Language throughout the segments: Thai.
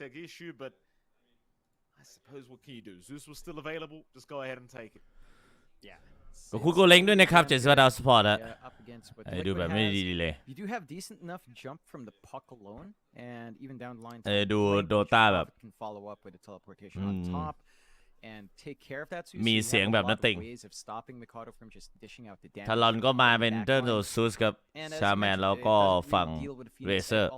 egg issue, but I suppose what can you do? Zeus was still available. Just go ahead and take it. Yeah. ก็คุณก็เล็งด้วยนะครับจะว่าดาวสปอร์ตอะ up against what ดูแบบไม่ดีเลย you do have decent enough jump from the puck alone and even down the line ดูโดต้าแบบ can follow up with a teleportation on top and take care of that มีเสียงแบบnothing ways of stopping Mikado from just dishing out the damage ทารอนก็มาเป็นเจ้าตัวซูสกับชาแมนแล้วก็ฝั่งเรเซอร์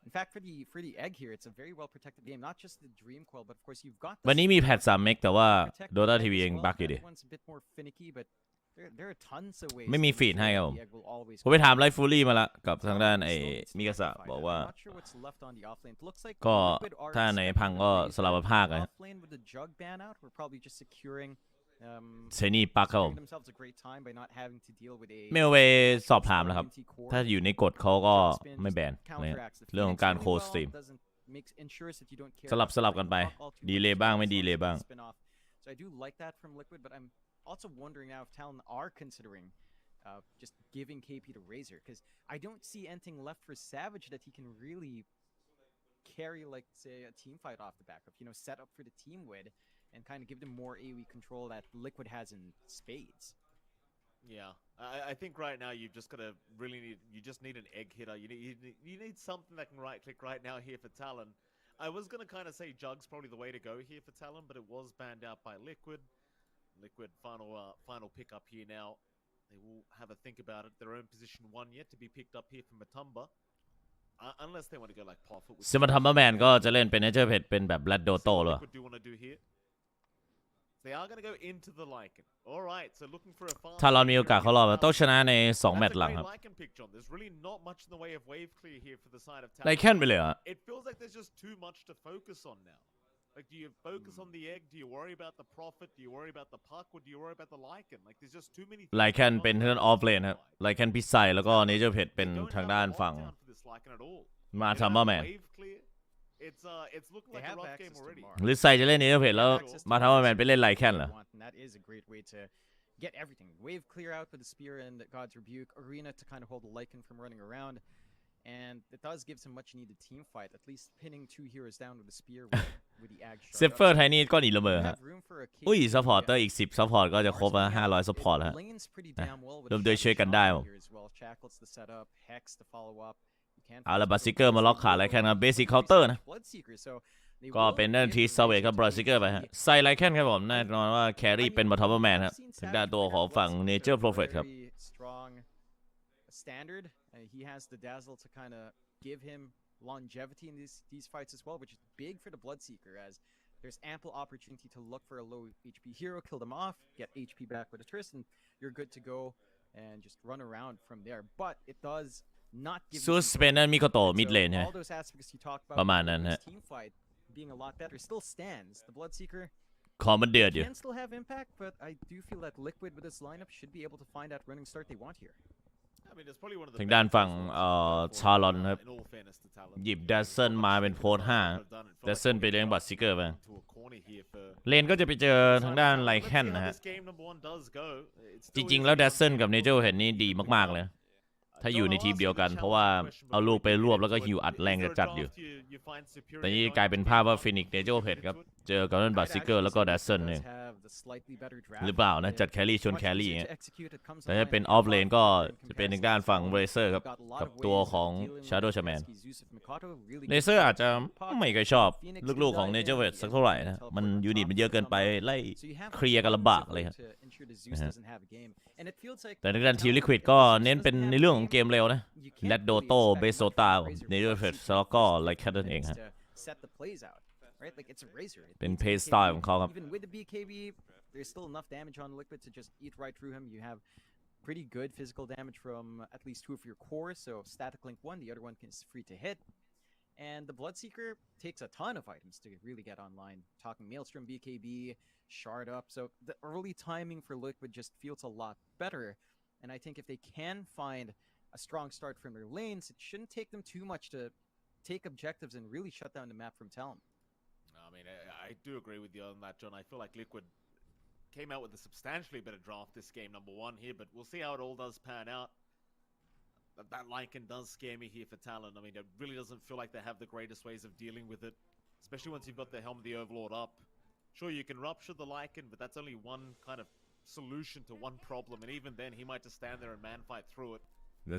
In fact, for the egg here, it's a very well protected game. Not just the Dream Coil, but of course you've got. วันนี้มีแพท3เมกแต่ว่าโดต้าทีวีเองบักอยู่ดิ ไม่มีฟีดให้ครับผมไปถามไลฟ์ฟูลี่มาละกับทางด้านไอ้มิกาสะบอกว่าก็ถ้าในพังก็สลับภาคนะเซนี่ปักครับผมเมลเวสอบถามแล้วครับถ้าอยู่ในกฎเขาก็ไม่แบนเรื่องของการโคสตรีมสลับกันไปดีเลยบ้างไม่ดีเลยบ้าง Also wondering now if Talon are considering just giving KP to Razor, because I don't see anything left for Savage that he can really carry, like, say, a team fight off the back of, set up for the team with and kind of give them more AoE control that Liquid has in spades. Yeah, I think right now you've just got to you just need an egg hitter. You need something that can right click right now here for Talon. I was going to kind of say Jug's probably the way to go here for Talon, but it was banned out by Liquid. Liquid final pick up here now. They will have a think about it. Their own position 1 yet to be picked up here from Matumba. Unless they want to go like Parfit. ซึ่งมาทำมาแมนก็จะเล่นเป็นเนเจอร์เพจเป็นแบบแบล็ดโดโต้เลย They are going to go into the Lycan. All right, so looking for a farm. ถ้าเรามีโอกาสเขารอดต้องชนะใน2แมตช์หลังครับ There's really not much in the way of wave clear here for the side of Talon. ไลแคนไปเลยอ่ะ It feels like there's just too much to focus on now. Like, do you focus on the egg? Do you worry about the profit? Do you worry about the puck? Or do you worry about the Lycan? Like, there's just too many. ไลแคนเป็นทางด้านออฟเลนครับไลแคนพิไซแล้วก็เนเจอร์เพจเป็นทางด้านฝั่งมาทำมาแมนหรือไซจะเล่นเนเจอร์เพจแล้วมาทำมาแมนไปเล่นไลแคนเหรอ Get everything. Wave clear out with the spear and God's Rebuke. Arena to kind of hold the Lycan from running around. And it does give some much needed team fight, at least pinning 2 heroes down with the spear with the ag shot. เซฟเฟอร์ไทนี่ก็หนีระเบิดฮะอุ้ยซัพพอร์ตเตอร์อีก10ซัพพอร์ตก็จะครบแล้ว500ซัพพอร์ตแล้วรวมด้วยช่วยกันได้ผมเอาละบัสซิเกอร์มาล็อกขาไลแคนครับเบสิกเคาน์เตอร์นะก็เป็นด้านทีสเวกกับบัสซิเกอร์ไปฮะใส่ไลแคนครับผมแน่นอนว่าแครี่เป็นมาทอมแมนครับทางด้านตัวของฝั่งเนเจอร์โปรเฟตครับ standard. He has the dazzle to kind of give him longevity in these fights as well, which is big for the Bloodseeker, as there's ample opportunity to look for a low HP hero, kill them off, get HP back with a twist, and you're good to go and just run around from there. But it does not give you all those aspects you talked about. This team fight being a lot better still stands. The Bloodseeker can still have impact, but I do feel that Liquid with this lineup should be able to find that running start they want here. ทางด้านฝั่งชาลอนครับหยิบดัซเซิลมาเป็นโพส5ดัซเซิลไปเลี้ยงบัตซิเกอร์ไปเลนก็จะไปเจอทางด้านไลแคนนะฮะจริงๆแล้วดัซเซิลกับเนเจอร์เห็นนี่ดีมากๆเลยถ้าอยู่ในทีมเดียวกันเพราะว่าเอาลูกไปรวบแล้วก็ฮิวอัดแรงจัดอยู่แต่นี่กลายเป็นภาพว่าฟินิกเนเจอร์เพจครับเจอกับนั่นบัตซิเกอร์แล้วก็ดัซเซิลเนี่ยหรือเปล่านะจัดแครี่ชนแครี่อย่างเงี้ยแต่ถ้าเป็นออฟเลนก็จะเป็นทางด้านฝั่งเรเซอร์ครับกับตัวของชาร์โดชาแมนเรเซอร์อาจจะไม่ค่อยชอบลูกๆของเนเจอร์เพจสักเท่าไหร่นะมันยูนิตมันเยอะเกินไปไล่เคลียร์กันลำบากเลยครับแต่ในด้านทีมลิควิดก็เน้นเป็นในเรื่องของเกมเร็วนะแลดโดโต้เบโซตาเนเจอร์เพจแล้วก็ไลแคนนั่นเองฮะRight, like it's a razor. เป็น play style ของเขาครับ Even with the BKB, there's still enough damage on Liquid to just eat right through him. You have pretty good physical damage from at least 2 of your cores. So static link 1, the other one is free to hit. And the Bloodseeker takes a ton of items to really get online. Talking Maelstrom, BKB, Shard up. So the early timing for Liquid just feels a lot better. And I think if they can find a strong start from their lanes, it shouldn't take them too much to take objectives and really shut down the map from Talon. I mean, I do agree with you on that, John. I feel like Liquid came out with a substantially better draft this game, number 1 here, but we'll see how it all does pan out. that Lycan does scare me here for Talon. I mean, it really doesn't feel like they have the greatest ways of dealing with it, especially once you've got the Helm of the Overlord up. Sure, you can rupture the Lycan, but that's only one kind of solution to one problem, and even then, he might just stand there and man fight through it.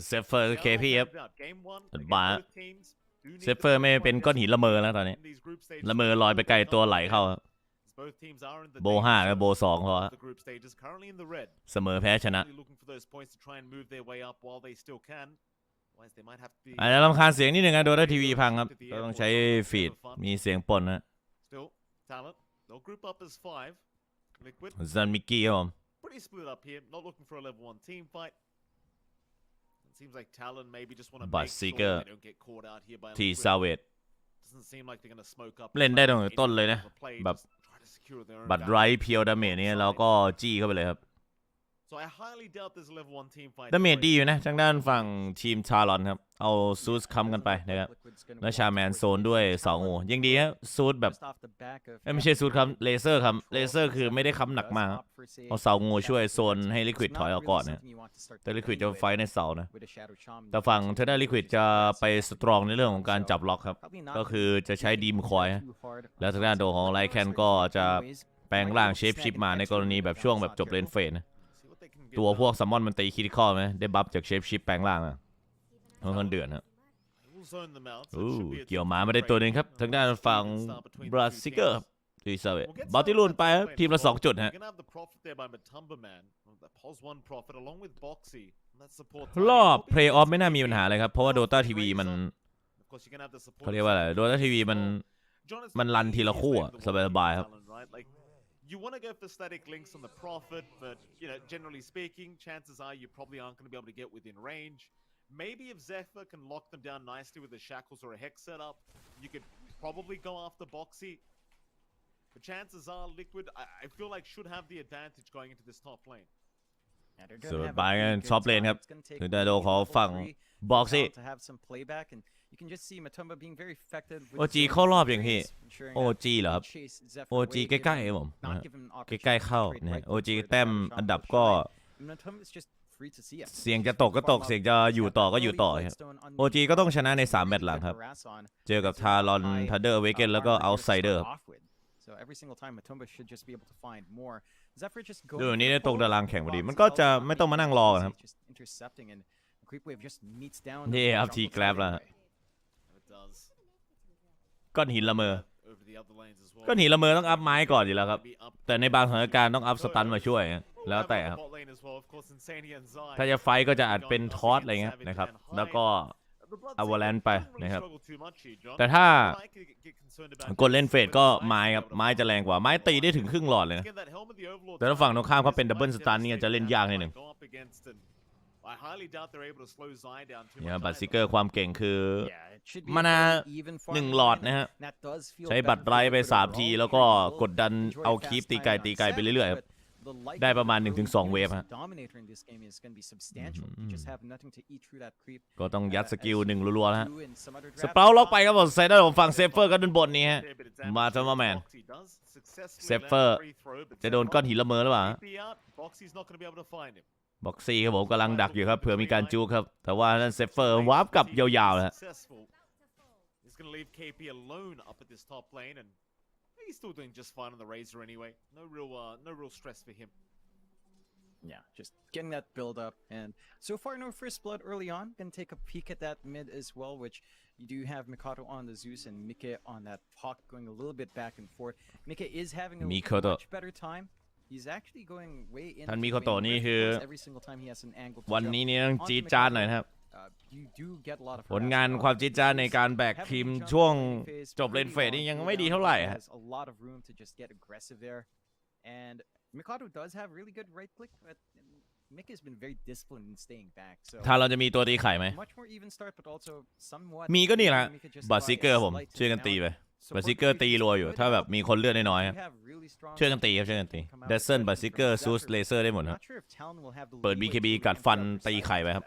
เซฟเฟอร์เคพีครับ Game 1, บ้า both teams do need เซฟเฟอร์ไม่เป็นก้อนหินละเมอแล้วตอนนี้ in these group stages. ละเมอลอยไปไกลตัวไหลเข้า Both teams are in the โบ5กับโบ2พอ the group stages, currently in the red. เสมอแพ้ชนะ Looking for those points to try and move their way up while they still can. Otherwise, they might have to be อาจจะรำคาญเสียงนิดนึงนะโดนทีวีพังครับก็ต้องใช้ฟีดมีเสียงปนนะ Still, Talon, they'll group up as 5. Liquid, ซันมิกกี้ครับผม pretty split up here. Not looking for a level 1 team fight. It seems like Talon maybe just want to But make sure Seeker they don't get caught out here by ที Liquid. ซาเวต Doesn't seem like they're going to smoke up. เล่นได้ตั้งแต่ต้นเลยนะ แบบ Try to secure their own บัตรไร value. เพียวดาเมจเนี่ยเราก็จี้เข้าไปเลยครับ So I highly doubt there's a level 1 team fight. ดาเมจดีอยู่นะทางด้านฝั่งทีมชาลอนครับเอาซูสค้ำกันไปนะครับแล้วชาแมนโซนด้วย2งูยังดีครับซูสแบบไม่ใช่ซูสครับเลเซอร์ครับเลเซอร์คือไม่ได้ค้ำหนักมากเอาเสางูช่วยโซนให้ลิควิดถอยออกก่อนนะแต่ลิควิดจะไฟในเสานะแต่ฝั่งเทอร์ด้าลิควิดจะไปสตรองในเรื่องของการจับล็อกครับก็คือจะใช้ดีมคอยแล้วทางด้านโดของไลแคนก็จะแปลงร่างเชฟชิปมาในกรณีแบบช่วงแบบจบเลนเฟสนะตัวพวกซัมมอนมันตีคิดข้อไหมได้บัฟจากเชฟชิปแปลงร่างอ่ะค่อนข้างเดือดนะเกี่ยวหมาไม่ได้ตัวนึงครับทางด้านฝั่งบราซิเกอร์ทีเซเวตบอลที่ลุนไปครับทีมละ2 จุดฮะรอบเพลย์ออฟไม่น่ามีปัญหาเลยครับเพราะว่าโดต้าทีวีมันเขาเรียกว่าอะไรโดต้าทีวีมันรันทีละคู่อะสบายๆครับYou want to go for static links on the Prophet, but, you know, generally speaking, chances are you probably aren't going to be able to get within range. Maybe if Zephyr can lock them down nicely with the shackles or a hex setup, you could probably go after Boxy. But chances are Liquid, I feel like, should have the advantage going into this top lane. ส่วนบายกันท็อปเลนครับถึงได้โดของฝั่งบ็อกซี่You can just see Matumba being very effective. โอจีเข้ารอบอย่างพี่โอจีเหรอครับโอจีใกล้ๆผมใกล้ๆเข้าเนี่ยโอจีแต้มอันดับก็เสียงจะตกก็ตกเสียงจะอยู่ต่อก็อยู่ต่อครับโอจีก็ต้องชนะใน3 แมตช์หลังครับเจอกับทารอนทันเดอร์เวเกนแล้วก็เอาไซเดอร์ดูนี้ได้ตรงตารางแข่งพอดีมันก็จะไม่ต้องมานั่งรอครับนี่ครับทีแกร็บแล้วก้อนหินละเมอก้อนหินละเมอต้องอัพไม้ก่อนอยู่แล้วครับแต่ในบางสถานการณ์ต้องอัพสตันมาช่วยแล้วแต่ครับถ้าจะไฟก็จะอาจเป็นทอสอะไรเงี้ยนะครับแล้วก็อวอลเลนไปนะครับแต่ถ้ากดเล่นเฟสก็ไม้ครับไม้จะแรงกว่าไม้ตีได้ถึงครึ่งหลอดเลยนะแต่ถ้าฝั่งตรงข้ามเขาเป็นดับเบิลสตันนี่จะเล่นยากนิดหนึ่งเนี่ยบัตรซิกเกอร์ความเก่งคือมานา1 หลอดนะฮะใช้บัตรไรไป3 ทีแล้วก็กดดันเอาคีปตีไกลไปเรื่อยๆครับได้ประมาณ 1-2 เวฟฮะก็ต้องยัดสกิล1รัวๆนะฮะสเปาล็อกไปครับผมไซเดอร์ของฝั่งเซฟเฟอร์ก็ด้านบนนี้ฮะมาทัมแมนเซฟเฟอร์จะโดนก้อนหินละเมอหรือเปล่าบ็อกซี่ครับผมกำลังดักอยู่ครับเผื่อมีการจูครับแต่ว่านั่นเซฟเฟอร์วาร์ปกลับยาวๆนะHe's still doing just fine on the Razor anyway. No real stress for him. Yeah, just getting that build up, and so far no first blood early on. Gonna take a peek at that mid as well, which you do have Mikado on the Zeus and Mike on that Hawk going a little bit back and forth. Mike is having a much better time. He's actually going way in. ท่านมิโคโตะนี่คือ every single time he has an angle. วันนี้นี่ต้องจี๊ดจ๊าดหน่อยนะครับผลงานความจี๊ดจ๊าดในการแบกทีมช่วงจบเลนเฟสนี่ยังไม่ดีเท่าไหร่ฮะถ้าเราจะมีตัวตีไข่ไหมมีก็นี่แหละบัตซิกเกอร์ผมช่วยกันตีไปบัตซิกเกอร์ตีรัวอยู่ถ้าแบบมีคนเลือดน้อยๆช่วยกันตีครับช่วยกันตีเดซเซนบัตซิกเกอร์ซูสเลเซอร์ได้หมดครับเปิด BKB กัดฟันตีไข่ไปครับ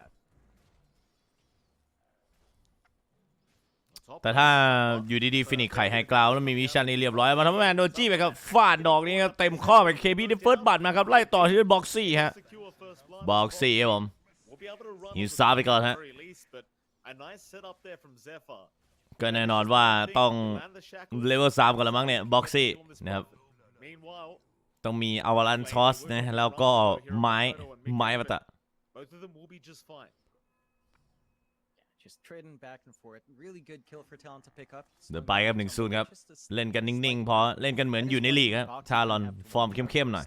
แต่ถ้าอยู่ดีๆฟินิกไข่ไฮกราวแล้วมีวิชั่นนี่เรียบร้อยมาทำแมนโดนจี้ไปครับฟาดดอกนี้ครับเต็มข้อไปเคพีได้เฟิร์สบัตมาครับไล่ต่อที่บ็อกซี่ฮะบ็อกซี่ครับผมยิงซ้ายไปก่อนฮะ A nice setup there from Zephyr. ก็แน่นอนว่าต้องเลเวล3ก่อนละมั้งเนี่ยบ็อกซี่นะครับ Meanwhile, ต้องมีอวาลันชอสนะแล้วก็ไม้มาตะ both of them will be just fine. Just trading back and forth. Really good kill for Talon to pick up. เดี๋ยวไปครับ1-0ครับเล่นกันนิ่งๆพอเล่นกันเหมือนอยู่ในลีกครับชาลอนฟอร์มเข้มๆหน่อย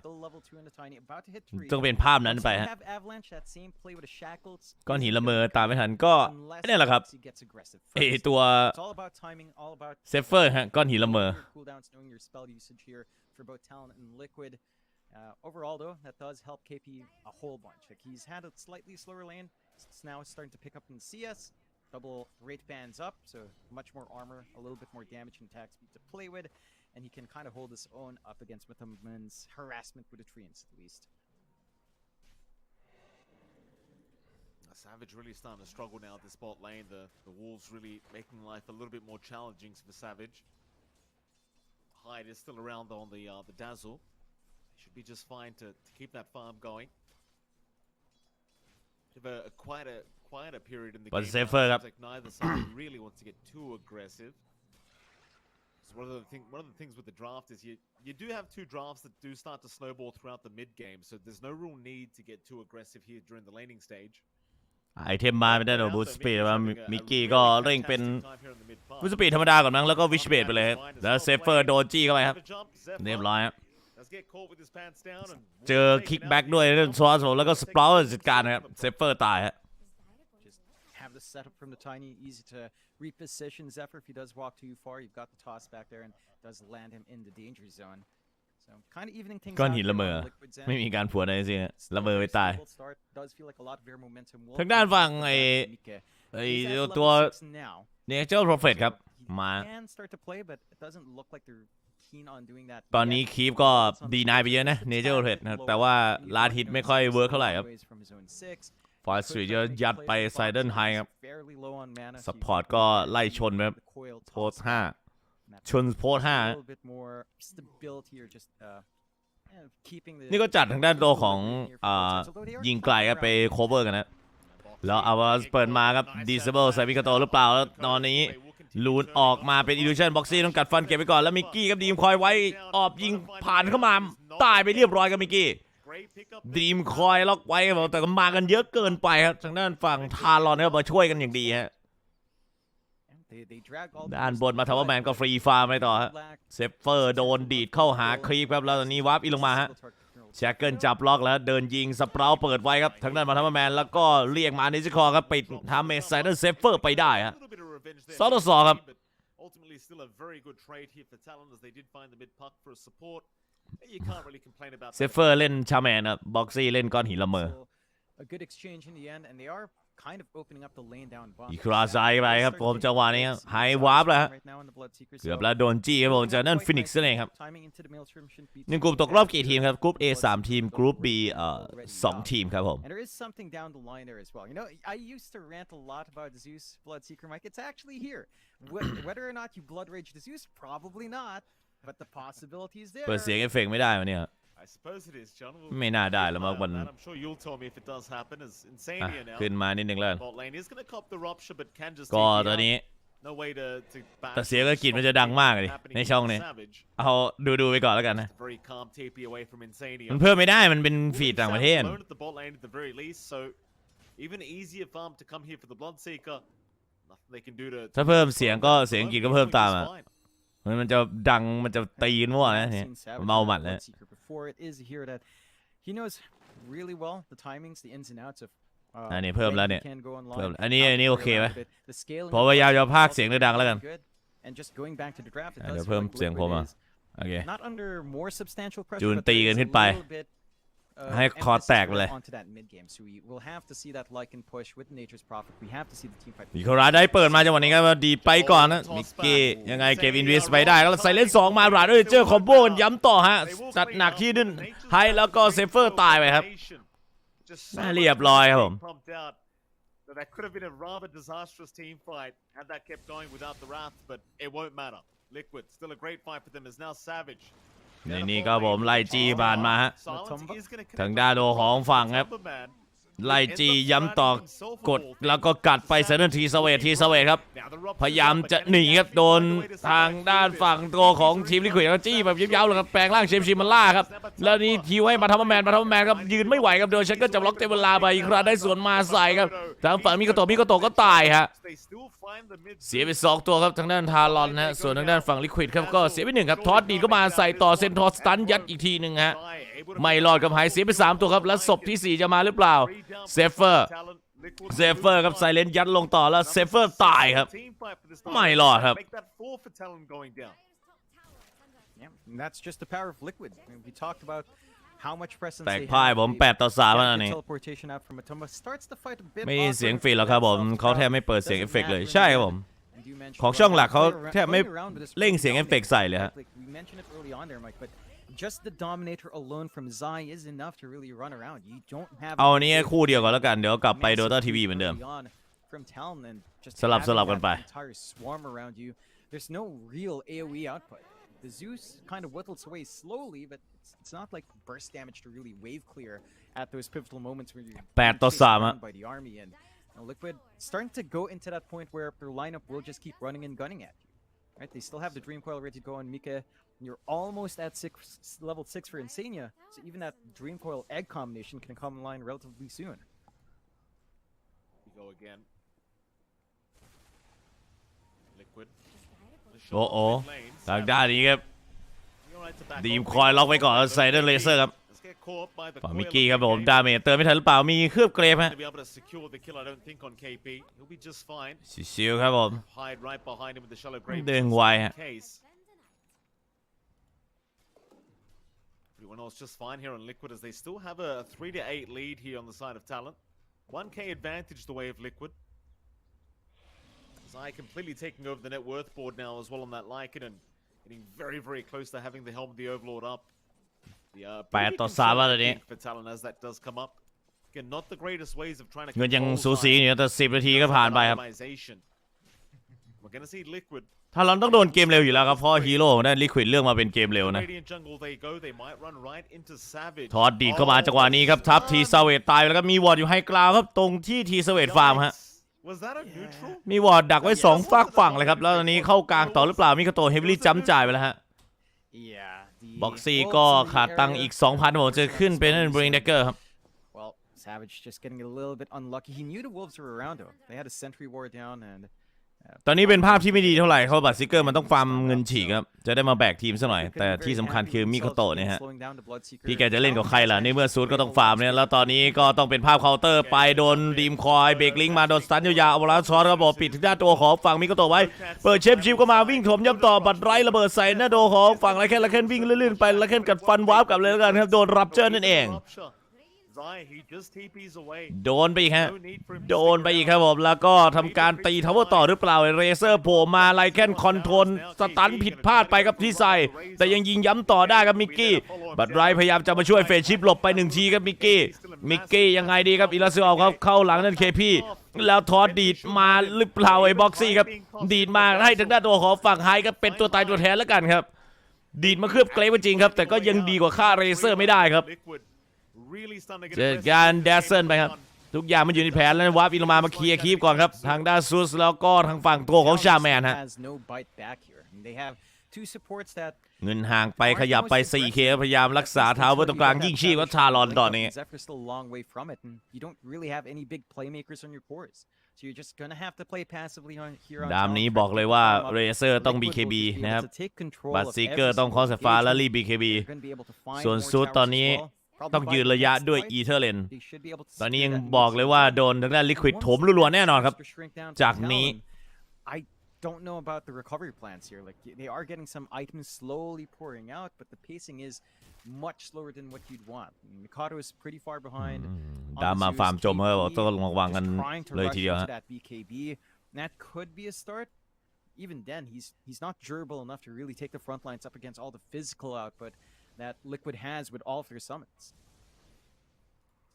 ต้องเป็นภาพนั้นไปฮะก้อนหินละเมอตามไม่ทันก็นี่แหละครับไอตัวเซฟเฟอร์ฮะก้อนหินละเมอfor both Talon and Liquid. Overall, though, that does help KP a whole bunch. Like he's had a slightly slower lane. It's now starting to pick up in CS. Double rate bands up, so much more armor, a little bit more damage and attack speed to play with, and he can kind of hold his own up against Mytham's harassment with the treants, at least. Savage really starting to struggle now at the spot lane. The Wolves really making life a little bit more challenging for Savage. Hyde is still around on the Dazzle. Should be just fine to keep that farm going. Have a quieter period in the game. Seems like neither side really wants to get too aggressive. So one of the things with the draft is you do have two drafts that do start to snowball throughout the mid game. So there's no real need to get too aggressive here during the laning stage. ไอเทมมาไม่ได้หรอกบูสปีดว่ามิกกี้ก็เร่งเป็นบูสปีดธรรมดาก่อนมั้งแล้วก็วิชเบดไปเลยแล้วเซฟเฟอร์โดนจี้เข้าไปครับเรียบร้อยครับเจอคิกแบ็กด้วยเรื่องซอสแล้วก็สปราว์จัดการครับเซฟเฟอร์ตายฮะ Have the setup from the tiny, easy to reposition Zephyr. If he does walk too far, you've got the toss back there and does land him in the danger zone. So kind of evening things ก้อนหินละเมอไม่มีการผัวใดจริงละเมอไปตายทางด้านฝั่งไอตัวเนเจอร์โปรเฟตครับมาตอนนี้คีฟก็ดีนายไปเยอะนะเนเจอร์โปรเฟตนะแต่ว่าลาดฮิตไม่ค่อยเวิร์กเท่าไหร่ครับฟอร์สตรีทจะยัดไปไซเดนไฮครับซัพพอร์ตก็ไล่ชนแบบโพส5ชนโพส5นี่ก็จัดทางด้านตัวของยิงไกลครับไปโคเวอร์กันนะแล้วเอาเปิดมาครับดิสเบิลใส่พิกาโตหรือเปล่าแล้วตอนนี้ลูนออกมาเป็นอิลูชันบ็อกซี่ต้องกัดฟันเก็บไปก่อนแล้วมิกกี้กับดีมคอยไว้ออบยิงผ่านเข้ามาตายไปเรียบร้อยกับมิกกี้ดีมคอยล็อกไว้ครับแต่ก็มากันเยอะเกินไปครับทางด้านฝั่งทารอนก็มาช่วยกันอย่างดีฮะด้านบนมาทาวเวอร์แมนก็ฟรีฟาร์มไปต่อฮะเซฟเฟอร์โดนดีดเข้าหาครีปครับแล้วตอนนี้วาร์ปอีลงมาฮะแจ็คเกิลจับล็อกแล้วเดินยิงสเปราเปิดไว้ครับทางด้านมาทาวเวอร์แมนแล้วก็เรียกมานิจิคอครับปิดทำเมสไซเดอร์เซฟเฟอร์ไปได้ฮะ2-2ครับเซฟเฟอร์เล่นชาแมนครับบ็อกซี่เล่นก้อนหินละเมออีกคราซายไปครับผมจังหวะนี้ครับไฮวาร์ปแล้วเกือบแล้วโดนจี้ครับผมจากนั่นฟินิกซ์นั่นเองครับหนึ่งกลุ่มตกรอบกี่ทีมครับกรุ๊ป A 3 ทีมกรุ๊ป B 2 ทีมครับผม เปิดเสียงเอฟเฟกต์ไม่ได้วันนี้ไม่น่าได้แล้วมั้งมันขึ้นมานิดนึงแล้วก็ตอนนี้แต่เสียงก็กลิ่นมันจะดังมากเลยในช่องนี้เอาดูไปก่อนแล้วกันนะมันเพิ่มไม่ได้มันเป็นฟีดต่างประเทศถ้าเพิ่มเสียงก็เสียงกลิ่นก็เพิ่มตามอ่ะมันจะดังมันจะตีนมั่วนะเนี่ยเมาหมัดเลยอันนี้เพิ่มแล้วเนี่ยเพิ่มอันนี้โอเคไหมพอพยายามจะพากเสียงดังแล้วกันเดี๋ยวเพิ่มเสียงผมอ่ะโอเคจูนตีกันขึ้นไปให้คอแตกไปเลยมีโคราได้เปิดมาจังหวะนี้ครับดีไปก่อนนะมิกกี้ยังไงเก็บอินเวสไปได้แล้วใส่เล่น2มาบราดเจอคอมโบกันย้ำต่อฮะจัดหนักที่ดึงไฮแล้วก็เซฟเฟอร์ตายไปครับน่าเรียบร้อยครับผม That could have been a rather disastrous team fight had that kept going without the Wrath, but it won't matter. Liquid, still a great fight for them, is now Savage. ในนี้ก็ผมไล่จี้ผ่านมาฮะทางด้านโดของฝั่งครับ ไล่จีย้ำต่อกดแล้วก็กัดไปเซนทีสเวทครับพยายามจะหนีครับโดนทางด้านฝั่งตัวของทีมลิควิดจี้แบบย้ำๆเลยครับแปลงร่างเชมชิมาล่าครับแล้วนี่ทิวให้มาทำแมนครับยืนไม่ไหวครับโดนฉันก็จะบล็อกเต็มเวลาไปอีกครั้งได้สวนมาใส่ครับทางฝั่งมิโกโตะก็ตายฮะเสียไป2ตัวครับทางด้านทารอนนะส่วนทางด้านฝั่งลิควิดครับก็เสียไป1ครับทอสดีก็มาใส่ต่อเซนทอสตันยัดอีกทีหนึ่งฮะไม่รอดกับหายเสียไป3ตัวครับแล้วศพที่4จะมาหรือเปล่าเซฟเฟอร์ครับไซเลนยัดลงต่อแล้วเซฟเฟอร์ตายครับไม่รอดครับ Yeah, and that's just the power of Liquid. I mean, we talked about how much presence แตก they พ่าย have. ผม They 8-3แล้ว get นี่ the teleportation out from Atoma starts the fight a bit ไม่มีเสียง awkward ฟีดหรอกครับผมเขาแทบไม่เปิดเสียงเอฟเฟกต์เลยใช่ครับผม And you mentioned ของช่องหลักเขา playing แทบไม่ around with this เร่งเสียงเอฟเฟกต์ใส่เลยฮะ Like we mentioned it early on there, Mike, but just the Dominator alone from Zai is enough to really run around. You don't have เอาอันนี้คู่เดียวก่อนแล้วกันเดี๋ยวกลับไปโดต้าทีวีเหมือนเดิม early on from Talon and just สลับ having กันไป that entire swarm around you. There's no real AoE output. The Zeus kind of whittles away slowly, but it's not like burst damage to really wave clear at those pivotal moments where you're being chased 8-3 around by the army. And Liquid starting to go into that point where their lineup will just keep running and gunning at you. Right? They still have the Dream Coil ready to go on Mika. And you're almost at level 6 for Insania, so even that Dream Coil egg combination can come in line relatively soon. We go again. Liquid. โอ้โหทางด้านนี้ครับดีมคอยล็อกไว้ก่อนใส่ด้วยเลเซอร์ครับฝั่งมิกกี้ครับผมดาเมจเติมไม่ทันหรือเปล่ามีเคลือบเกรฟฮะชิวๆครับผมดึงไวฮะ Everyone else just fine here on Liquid as they still have a 3-8 lead here on the side of Talon. 1k advantage the way of Liquid. Zai completely taking over the net worth board now as well on that Lycan and getting very, very close to having the helm of the Overlord up. The 8-3แล้วนี้ for Talon as that does come up. Again, not the greatest ways of trying to เงินยัง control สูสีอยู่แต่10 นาทีก็ผ่านไปครับ optimization. We're gonna see Liquid. ถ้าเราต้องโดนเกมเร็วอยู่แล้วครับเพราะฮีโร่ของด้านลิควิดเลือกมาเป็นเกมเร็วนะ Radiant jungle they go. They might run right into Savage. ทอดดีดเข้ามาจังหวะนี้ครับทับทีซาเวตตายไปแล้วก็มีวอร์ดอยู่ไฮกราวครับตรงที่ทีซาเวตฟาร์มฮะ Was that a neutral? มีวอร์ดดักไว้2ฝั่งเลยครับแล้วตอนนี้เข้ากลางต่อหรือเปล่ามิคาโตะเฮฟวี่ลี่จัมป์จ่ายไปแล้วฮะ Yeah. บ็อกซี่ก็ขาดตังค์อีก 2,000 ผมจะขึ้นเป็นบริงเดเกอร์ครับ Well, Savage just getting a little bit unlucky. He knew the wolves were around him. They had a sentry ward down and ตอนนี้เป็นภาพที่ไม่ดีเท่าไหร่เขาบัตรซิกเกอร์มันต้องฟาร์มเงินฉีกครับจะได้มาแบกทีมซะหน่อยแต่ที่สำคัญคือมิคาโตะเนี่ยฮะพี่แกจะเล่นกับใครล่ะในเมื่อซูดก็ต้องฟาร์มเนี่ยแล้วตอนนี้ก็ต้องเป็นภาพเคาน์เตอร์ไปโดนดีมคอยเบรกลิงมาโดนสตันยาวๆเอาแล้วช็อตครับบอกปิดที่หน้าตัวของฝั่งมิคาโตะไว้เปิดเชฟชิปก็มาวิ่งถมย้ำต่อบัตรไรระเบิดใส่หน้าโดของฝั่งละแค่วิ่งลื่นๆไปละแค่กัดฟันวาร์ปกลับเลยแล้วกันครับโดนรับเจอนั่นเอง Zai, he just TPs away. โดนไปอีกฮะโดนไปอีกครับผมแล้วก็ทำการตีทาวเวอร์ต่อหรือเปล่าเรเซอร์โผล่มาไลแคนคอนโทรลสตันผิดพลาดไปครับที่ใส่แต่ยังยิงย้ำต่อได้ครับมิกกี้บัตไรพยายามจะมาช่วยเฟรชิปหลบไป1ทีครับมิกกี้ยังไงดีครับอิลาซิออลครับเข้าหลังนั่นเคพีแล้วทอดดีดมาหรือเปล่าไอ้บ็อกซี่ครับดีดมาให้ทางด้านตัวของฝั่งไฮก็เป็นตัวตายตัวแทนแล้วกันครับดีดมาเคลือบเกรฟจริงครับแต่ก็ยังดีกว่าค่าเรเซอร์ไม่ได้ครับเจอการแดสเซิลไปครับทุกอย่างมันอยู่ในแผนแล้ววาร์ปอิลมาเคลียร์คีปก่อนครับทางด้านซูสแล้วก็ทางฝั่งตัวของชาแมนฮะเงินห่างไปขยับไป 4K พยายามรักษาเท้าไว้ตรงกลางยิ่งชีพว่าชาลอนตอนนี้ดามนี้บอกเลยว่าเรเซอร์ต้อง BKB นะครับบัตซิกเกอร์ต้องคอสฟ้าและรีบ BKB ส่วนซูสตอนนี้ต้องยืนระยะด้วยอีเทอร์เลนตอนนี้ยังบอกเลยว่าโดนทางด้านลิควิดถมรัวๆแน่นอนครับจากนี้ I don't know about the recovery plans here. Like they are getting some items slowly pouring out, but the pacing is much slower than what you'd want. Mikado is pretty far behind. ดามาฟาร์มจมเขาบอกต้องระวังกันเลยทีเดียวฮะ That could be a start. Even then, he's not durable enough to really take the front lines up against all the physical output that Liquid has with all of their summons.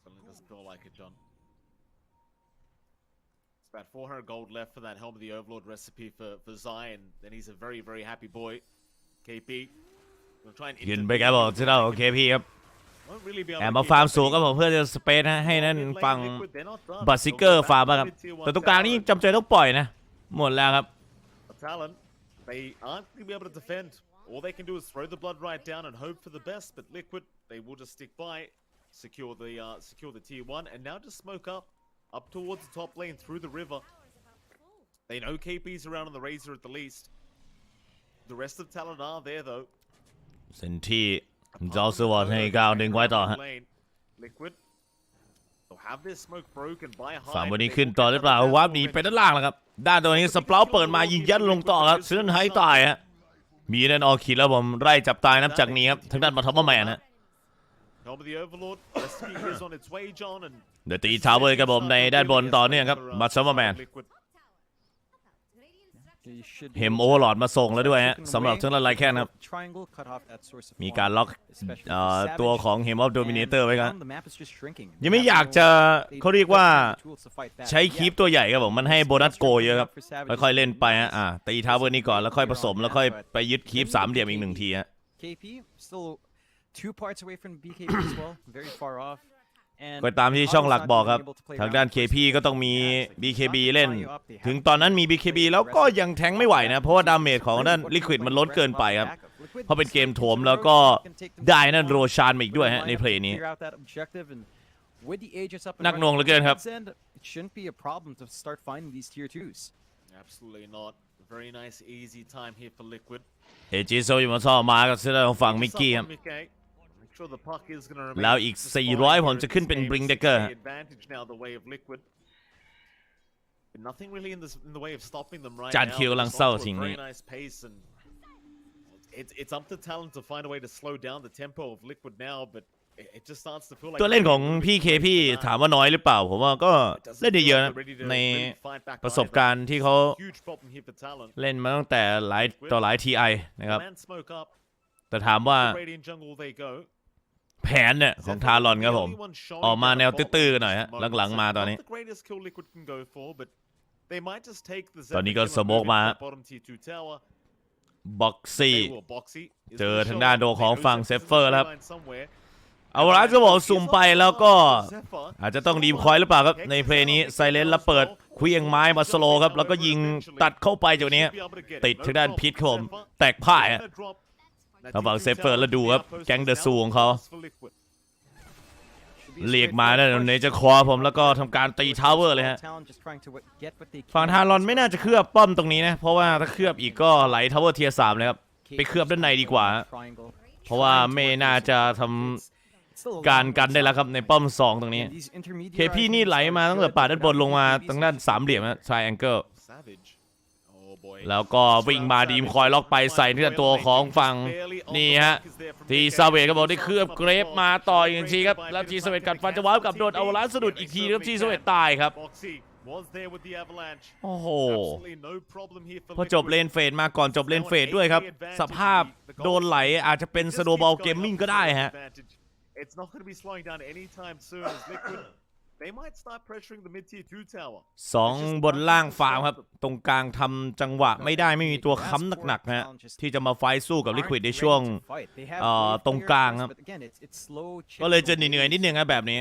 Certainly doesn't feel like it, John. It's about 400 gold left for that Helm of the Overlord recipe for Zion. Then he's a very, very happy boy. KP. ขึ้นไปครับบอกที่เรา KP ครับ Won't really be แอ able บ to มา keep ฟาร์ม up สูงครับผมเพื่อจะสเปซให้นั่น Mid lane ฝั่ง Liquid, they're not done. บัตซิเกอ They'll ร์ go ฟาร์ม back ครับ to mid tier แต่ one ตรงกลางนี่ Talon. จำใจต้องปล่อยนะหมดแล้วครับ Talon, they aren't going to be able to defend. All they can do is throw the blood right down and hope for the best. But Liquid, they will just stick by, secure the tier one, and now just smoke up towards the top lane through the river. They know KP's around on the Razor at the least. The rest of Talon are there though. เซนที่จอสวอตให้ก้าวดึงไว้ต่อฮะ Liquid, they'll have their smoke broken by high. ฝั่งบนนี้ขึ้นต่อหรือเปล่าวาร์ปหนีไปด้านล่างแล้วครับด้านตัวนี้สเปลาเปิดมายิงยัดลงต่อครับเซนให้ตายฮะมีแน่นอนขีดแล้วผมไล่จับตายนับจากนี้ครับทางด้านมาทัพแมนฮะ Helm of the Overlord, the speed is on its way, John, and เดี๋ยวตีทาวเวอร์ครับผมในด้านบนต่อเนื่องครับมาทัพแมน เฮมโอเวอร์ลอดมาส่งแล้วด้วยฮะสำหรับทั้งไลแคนครับ มีการล็อกตัวของเฮมออฟโดมิเนเตอร์ไว้ครับยังไม่อยากจะเขาเรียกว่าใช้คีปตัวใหญ่ครับผมมันให้โบนัสโกเยอะครับค่อยๆเล่นไปฮะตีทาวเวอร์นี้ก่อนแล้วค่อยผสมแล้วค่อยไปยึดคีป3เหลี่ยมอีก1ทีฮะ KP still 2 parts away from BKB as well very far off ก็ตามที่ช่องหลักบอกครับทางด้าน KP ก็ต้องมี BKB เล่นถึงตอนนั้นมี BKB แล้วก็ยังแทงไม่ไหวนะเพราะว่าดาเมจของด้าน Liquid มันล้นเกินไปครับเพราะเป็นเกมโถมแล้วก็ได้นั่นโรชานมาอีกด้วยฮะในเพลย์นี้หนักหน่วงเหลือเกินครับ absolutely not. Very nice, easy time here for Liquid. เอจิโซอยู่มาซ่อมากับเส้นของฝั่งมิกกี้ครับแล้วอีก400ผมจะขึ้นเป็นบริงเดเกอร์ จานคิวกำลังเศร้าสิ่งนี้ It's up to Talon to find a way to slow down the tempo of Liquid now, but it just starts to feel like ตัวเล่นของพี่เคพี่ถามว่าน้อยหรือเปล่าผมว่าก็เล่นได้เยอะนะในประสบการณ์ที่เขาเล่นมาตั้งแต่หลายต่อหลาย TI นะครับแต่ถามว่าแผนเนี่ยของทารอนครับผมออกมาแนวตื้อๆหน่อยฮะหลังๆมาตอนนี้ตอนนี้ก็สโมกมาบ็อกซี่เจอทางด้านโดของฝั่งเซฟเฟอร์แล้วเอาละจะบอกสุ่มไปแล้วก็อาจจะต้องดีมคอยหรือเปล่าครับในเพลย์นี้ไซเลนแล้วเปิดเคลื่องไม้มาสโลครับแล้วก็ยิงตัดเข้าไปจากนี้ติดทางด้านพิษครับผมแตกพ่ายฮะทางฝั่งเซฟเฟอร์แล้วดูครับแก๊งเดอะซูของเขาเรียกมาแล้วเนจะคอผมแล้วก็ทำการตีทาวเวอร์เลยฮะฝั่งทารอนไม่น่าจะเคลือบป้อมตรงนี้นะเพราะว่าถ้าเคลือบอีกก็ไหลทาวเวอร์เทียร์3เลยครับไปเคลือบด้านในดีกว่าเพราะว่าไม่น่าจะทำการกันได้แล้วครับในป้อม2ตรงนี้เคพี่นี่ไหลมาตั้งแต่ป่าด้านบนลงมาทางด้าน3เหลี่ยมนะทรายแองเกิลแล้วก็วิ่งมาดีมคอยล็อกไปใส่ที่ตัวของฝั่งนี่ฮะทีซาเวตก็บอกได้เคลือบเกรฟมาต่ออีกทีครับแล้วทีซาเวตกัดฟันจะว้าวกับโดนเอาล้านสะดุดอีกทีครับทีซาเวตตายครับโอ้โหพอจบเลนเฟดมาก่อนจบเลนเฟดด้วยครับสภาพโดนไหลอาจจะเป็นสโนว์บอลเกมมิ่งก็ได้ฮะ2 บนล่างฟาร์มครับตรงกลางทำจังหวะไม่ได้ไม่มีตัวค้ำหนักๆฮะที่จะมาไฟสู้กับ Liquid ในช่วงตรงกลางครับก็เลยจะเหนื่อยๆนิดนึงครับแบบนี้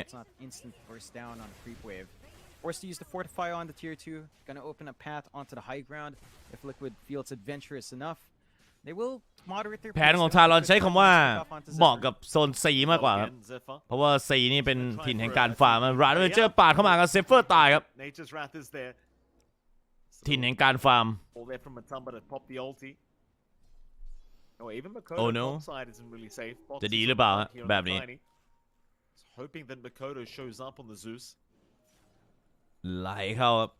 Forced to use the fortify on the tier 2 gonna open a path onto the high ground if Liquid feels adventurous enough they will moderate their แผนของทารอนใช้คำว่าเหมาะกับโซน 4 มากกว่าครับเพราะว่า 4 นี่เป็นถิ่นแห่งการฟาร์มราดเวเจอร์ปาดเข้ามากับเซฟเฟอร์ตายครับถิ่นแห่งการฟาร์มโอ้ no จะดีหรือเปล่าแบบนี้ไหลเข้าครับ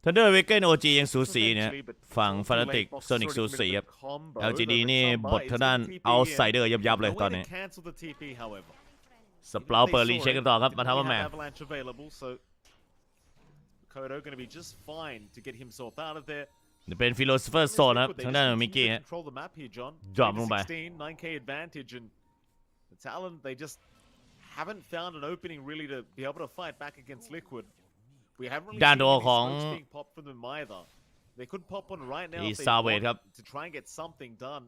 ทันเดอร์เวเกนโอจียังสูสีเนี่ยฝั่งฟานาติกโซนิกสูสีครับ LGD นี่บททางด้านเอาไซเดอร์ยับเลยตอนนี้สเปลาเปิดรีเช็คกันต่อครับมาทำว่าแมนเป็นฟิโลโซเฟอร์โซนครับทางด้านมิกกี้ฮะดรอปลงไปhaven't found an opening really to be able to fight back against Liquid. We haven't really ด้านตัวของ being popped from them either. They could pop one right now อี if they ซาเวต want ครับ to try and get something done.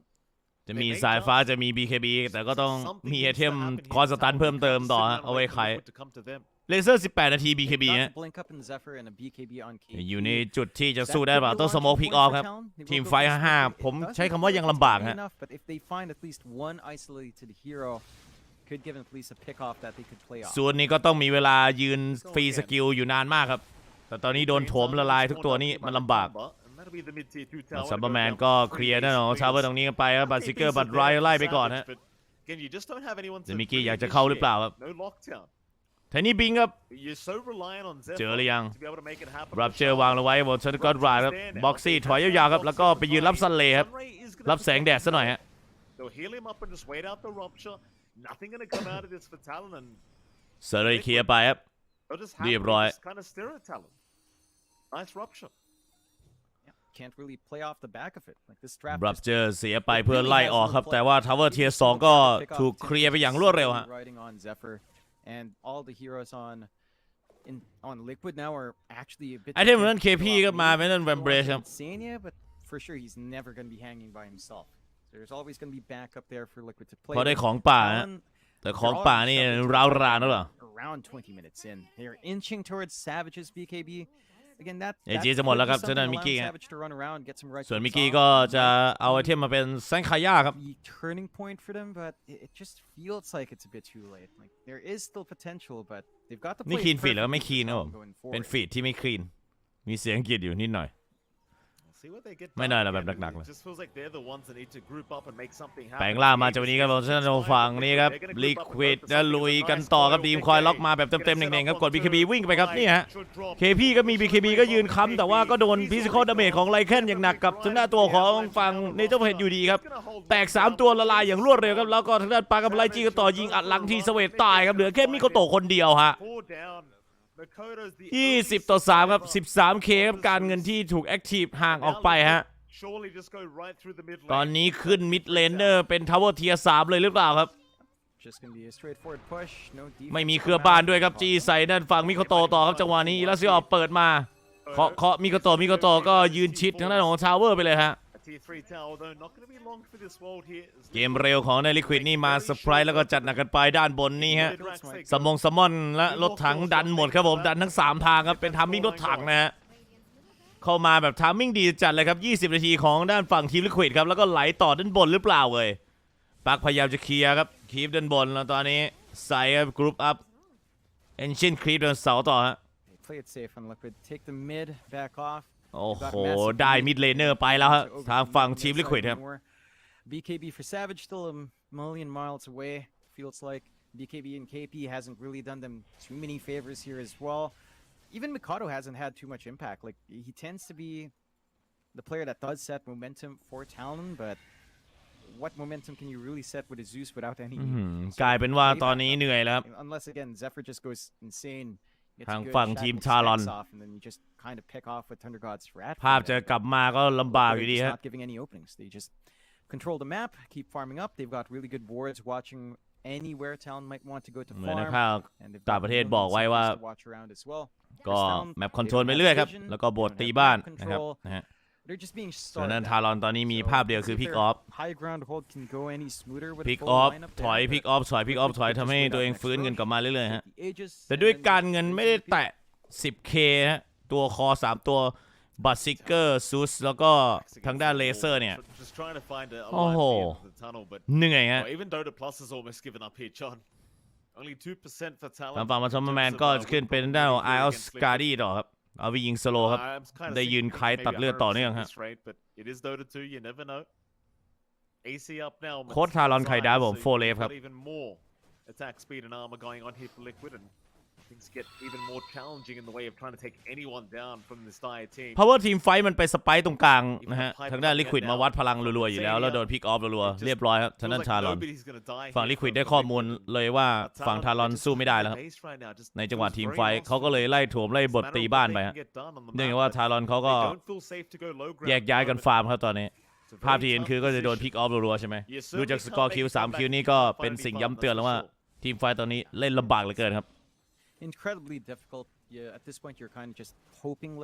จะมีสายฟ้าจะมี BKB แต่ก็ต้องมีไอเทมคอสตันเพิ่มเติมต่อฮะเอาไว้ขายเลเซอร์18 นาที BKB ฮะอยู่ในจุดที่จะสู้ได้เปล่าต้องสโมกพิกออฟครับทีมไฟท์5ผมใช้คำว่ายังลำบากฮะส่วนนี้ก็ต้องมีเวลายืนฟรีสกิลอยู่นานมากครับแต่ตอนนี้โดนโถมละลายทุกตัวนี่มันลำบากซัมเบอร์แมนก็เคลียร์แน่นอนชาวเวอร์ตรงนี้กันไปครับบัตซิเกอร์บัตไรไล่ไปก่อนฮะเดมิกี้อยากจะเข้าหรือเปล่าครับเทนนี่บิงครับเจอหรือยังรับเจอวางเอาไว้บนชันก็รายครับบ็อกซี่ถอยยาวๆครับแล้วก็ไปยืนรับซันเล่ครับรับแสงแดดซะหน่อยฮะเซอร์เรย์เคลียร์ไปครับเรียบร้อยรับเจอเสียไปเพื่อไล่ออกครับแต่ว่าทาวเวอร์เทียร์2ก็ถูกเคลียร์ไปอย่างรวดเร็วฮะไอเทมนั้น KP ก็มาเป็นนั่นแวมเบรชครับพอได้ของป่าฮะแต่ของป่านี่ร้าวรานหรือเปล่าเอจีจะหมดแล้วครับฉะนั้นมิกกี้ส่วนมิกกี้ก็จะเอาไอเทมมาเป็นแซงคาย่าครับนี่คลีนฟีดแล้วไม่คลีนนะผมเป็นฟีดที่ไม่คลีนมีเสียงอังกฤษอยู่นิดหน่อยไม่น่าแบบหนักๆเลยแปลงล่ามาจากวันนี้ครับผมฉะนั้นฝั่งนี้ครับลิควิดจะลุยกันต่อครับทีมคอยล็อกมาแบบเต็มๆเน่งๆครับกด BKB วิ่งไปครับนี่ฮะ KP ก็มี BKB ก็ยืนค้ำแต่ว่าก็โดนฟิสิคอลดาเมจของไลเคนอย่างหนักกับทางด้านตัวของฝั่งเนเจอร์เพจอยู่ดีครับแตก3ตัวละลายอย่างรวดเร็วครับแล้วก็ทางด้านปากับไลจีก็ต่อยิงอัดหลังทีสเวตตายครับเหลือแค่มิโกโตะคนเดียวฮะ20-3ครับ 13K ครับการเงินที่ถูกแอคทีฟห่างออกไปฮะตอนนี้ขึ้นมิดเลนเนอร์เป็นทาวเวอร์เทียร์3เลยหรือเปล่าครับไม่มีเครือบ้านด้วยครับจีใส่ด้านฝั่งมิโกโตต่อครับจังหวะนี้แล้วซิออเปิดมาเคาะมิโกโตก็ยืนชิดทางด้านของทาวเวอร์ไปเลยฮะเกมเร็วของในลิควิดนี่มาเซอร์ไพรส์แล้วก็จัดหนักกันไปด้านบนนี่ฮะสมอนและรถถังดันหมดครับผมดันทั้ง3ทางครับเป็นทัมมิ่งรถถังนะฮะเข้ามาแบบทัมมิ่งดีจัดเลยครับ20 นาทีของด้านฝั่งทีมลิควิดครับแล้วก็ไหลต่อด้านบนหรือเปล่าเลยปักพยายามจะเคลียร์ครับคีฟด้านบนแล้วตอนนี้ใส่ครับกรุ๊ปอัพเอนชินคลีฟเดินเสาต่อฮะโอ้โหได้มิดเลเนอร์ไปแล้วครับทางฝั่งทีมลิควิดครับ BKB for Savage still a million miles away feels like BKB and KP hasn't really done them too many favors here as well. Even Mikado hasn't had too much impact. Like he tends to be the player that does set momentum for Talon, but what momentum can you really set with a Zeus without any? กลายเป็นว่าตอนนี้เหนื่อยแล้ว Unless again Zephyr just goes insane. ทางฝั่งทีมทารอนภาพจะกลับมาก็ลำบากอยู่ดีฮะ Control the map, keep farming up. They've got really good boards watching anywhere Talon might want to go to farm. เหมือนนะครับต่างประเทศบอกไว้ว่าก็แมปคอนโทรลไปเรื่อยครับแล้วก็บทตีบ้านนะครับนะฮะส่วนนั้นทารอนตอนนี้มีภาพเดียวคือพิกออฟพิกออฟถอยพิกออฟถอยทำให้ตัวเองฟื้นเงินกลับมาเรื่อยๆฮะแต่ด้วยการเงินไม่ได้แตะ 10K ฮะตัวคอ3ตัวบัตซิกเกอร์ซูสแล้วก็ทางด้านเลเซอร์เนี่ยโอ้โหเหนื่อยฮะทางฝั่งมาชมแมนก็ขึ้นเป็นด้านของไอออสการ์ดี้ต่อครับเอาไปยิงสโลครับได้ยืนคล้ายตัดเลือดต่อเนื่องฮะโค้ชทารอนไคด้าผมโฟเลฟครับPower Team Fight มันไปสไปต์ตรงกลางนะฮะทางด้านลิควิดมาวัดพลังรัวๆอยู่แล้วแล้วโดนพิกออฟรัวๆเรียบร้อยครับทางด้านทารอนฝั่งลิควิดได้ข้อมูลเลยว่าฝั่งทารอนสู้ไม่ได้แล้วครับในจังหวะทีมไฟท์เขาก็เลยไล่โถมไล่บทตีบ้านไปฮะเนื่องจากว่าทารอนเขาก็แยกย้ายกันฟาร์มครับตอนนี้ภาพที่เห็นคือก็จะโดนพิกออฟรัวๆใช่ไหมดูจากสกอร์คิว3 คิวนี้ก็เป็นสิ่งย้ำเตือนแล้วว่าทีมไฟท์ตอนนี้เล่นลำบากเหลือเกินครับ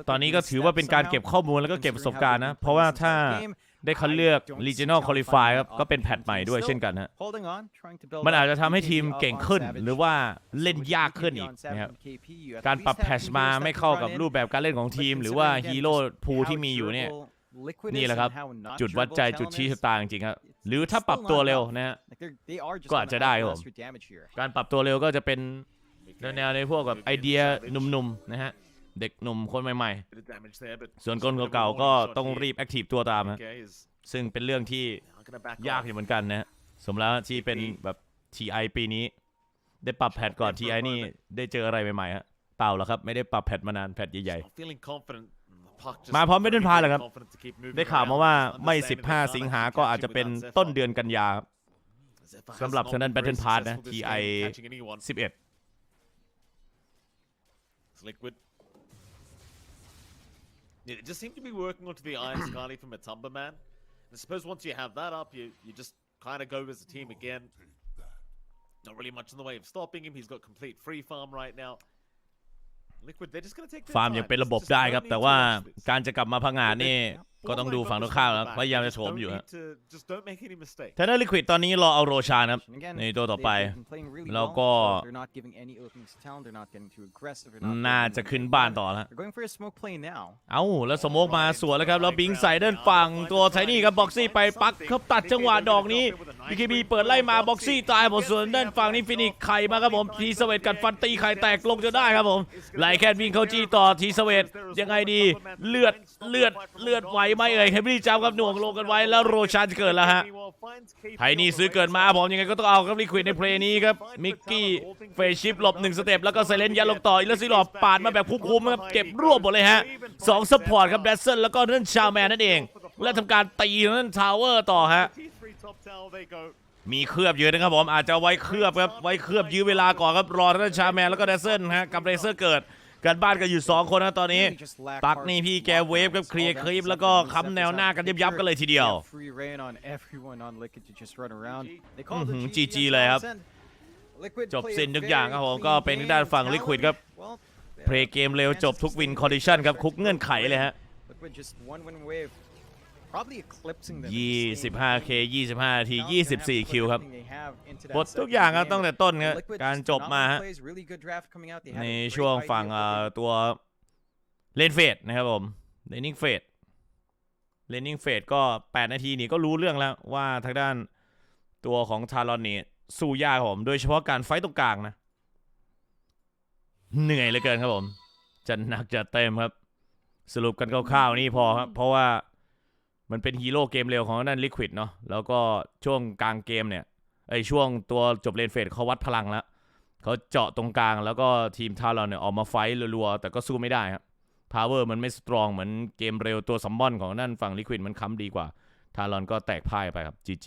ตอนนี้ก็ถือว่าเป็นการเก็บข้อมูลแล้วก็เก็บประสบการณ์นะเพราะว่าถ้า ได้คัดเลือก Regional Qualify ครับก็เป็นแพทใหม่ด้วยเช่นกันฮะมันอาจจะทำให้ทีมเก่งขึ้นหรือว่าเล่นยากขึ้นอีกนะครับการปรับแพทช์มาไม่เข้ากับรูปแบบการเล่นของทีมหรือว่าฮีโร่พูลที่มีอยู่เนี่ยนี่แหละครับจุดวัดใจจุดชี้ชะตาจริงๆครับหรือถ้าปรับตัวเร็วนะฮะก็อาจจะได้ครับผมการปรับตัวเร็วก็จะเป็นแนวในพวกแบบไอเดียหนุ่มๆนะฮะเด็กหนุ่มคนใหม่ๆส่วนคนเก่าๆก็ต้องรีบแอคทีฟตัวตามฮะซึ่งเป็นเรื่องที่ยากอยู่เหมือนกันนะสมแล้วที่เป็นแบบ TI ปีนี้ได้ปรับแพทก่อน TI นี่ได้เจออะไรใหม่ๆฮะเปล่าหรอกครับไม่ได้ปรับแพทมานานแพทใหญ่ๆมาพร้อมไม่เดินพาเลยครับได้ข่าวมาว่าไม่15 สิงหาก็อาจจะเป็นต้นเดือนกันยาสำหรับทางด้าน Battle Pass นะ TI 11 Liquid. Yeah, it just seemed to be working onto the Iron Scarly from a Tumber Man. I suppose once you have that up, you just kind of go as a team again. Not really much in the way of stopping him. He's got complete free farm right now. Liquid, they're just going to take their ฟาร์มยังเป็นระบบได้ครับแต่ว่าการจะกลับมาพังงานนี่ก็ต้องดูฝั่งตรงข้ามครับพยายามจะโถมอยู่ครับถ้าได้ลิควิดตอนนี้รอเอาโรชาครับในตัวต่อไปแล้วก็น่าจะขึ้นบ้านต่อแล้วเอ้าแล้วสโมกมาสวนแล้วครับแล้วบิงใส่ด้านฝั่งตัวไทนี่ครับบ็อกซี่ไปปักเขาตัดจังหวะดอกนี้BKBเปิดไล่มาบ็อกซี่ตายหมดส่วนด้านฝั่งนี้ฟินิกไข่มาครับผมทีสเวตกัดฟันตีไข่แตกลงจนได้ครับผมไล่แคนวิ่งเข้าจี้ต่อทีสเวตยังไงดีเลือดไหวไหมเอ่ยเฮฟวี่จัมครับหน่วงลงกันไว้แล้วโรชานจะเกิดแล้วฮะไทนี่ซื้อเกิดมาผมยังไงก็ต้องเอาครับลิควิดในเพลย์นี้ครับมิกกี้เฟซชิปหลบ1 สเต็ปแล้วก็ไซเลนยันลงต่ออีกแล้วซิลอบปาดมาแบบคุ้มๆครับเก็บรวบหมดเลยฮะ2ซัพพอร์ตครับแดสเซนแล้วก็นั่นชาวแมนนั่นเองและทำการตีนั่นทาวเวอร์ต่อฮะมีเคลือบเยอะนะครับผมอาจจะไว้เคลือบครับไว้เคลือบยื้อเวลาก่อนครับรอนั่นชาวแมนแล้วก็แดสเซนฮะกับเรเซอร์เกิดกันบ้านกันอยู่2 คนนะตอนนี้ปักนี่พี่แกเวฟกับเคลียร์คลิปแล้วก็ค้ำแนวหน้ากันยับกันเลยทีเดียวGG เลยครับจบสิ้นทุกอย่างครับผมก็เป็นด้านฝั่งลิควิดครับเพลย์เกมเร็วจบทุกวินคอนดิชั่นครับคุกเงื่อนไขเลยฮะ 25K 25 นาที 24 คิวครับบททุกอย่างครับตั้งแต่ต้นครับการจบมาฮะในช่วงฝั่งตัวเลนเฟดนะครับผมเลนนิ่งเฟดก็8 นาทีนี่ก็รู้เรื่องแล้วว่าทางด้านตัวของทารอนนี่สู้ยากครับผมโดยเฉพาะการไฟต์ตรงกลางนะเหนื่อยเหลือเกินครับผมจะหนักจะเต็มครับสรุปกันคร่าวๆนี่พอครับเพราะว่ามันเป็นฮีโร่เกมเร็วของนั่นลิควิดเนาะแล้วก็ช่วงกลางเกมเนี่ยช่วงตัวจบเลนเฟดเขาวัดพลังแล้วเขาเจาะตรงกลางแล้วก็ทีมทารอนเนี่ยออกมาไฟท์รัวๆแต่ก็สู้ไม่ได้ครับพาวเวอร์มันไม่สตรองเหมือนเกมเร็วตัวซัมบอนของนั่นฝั่งลิควิดมันค้ำดีกว่าทารอนก็แตกพ่ายไปครับ GG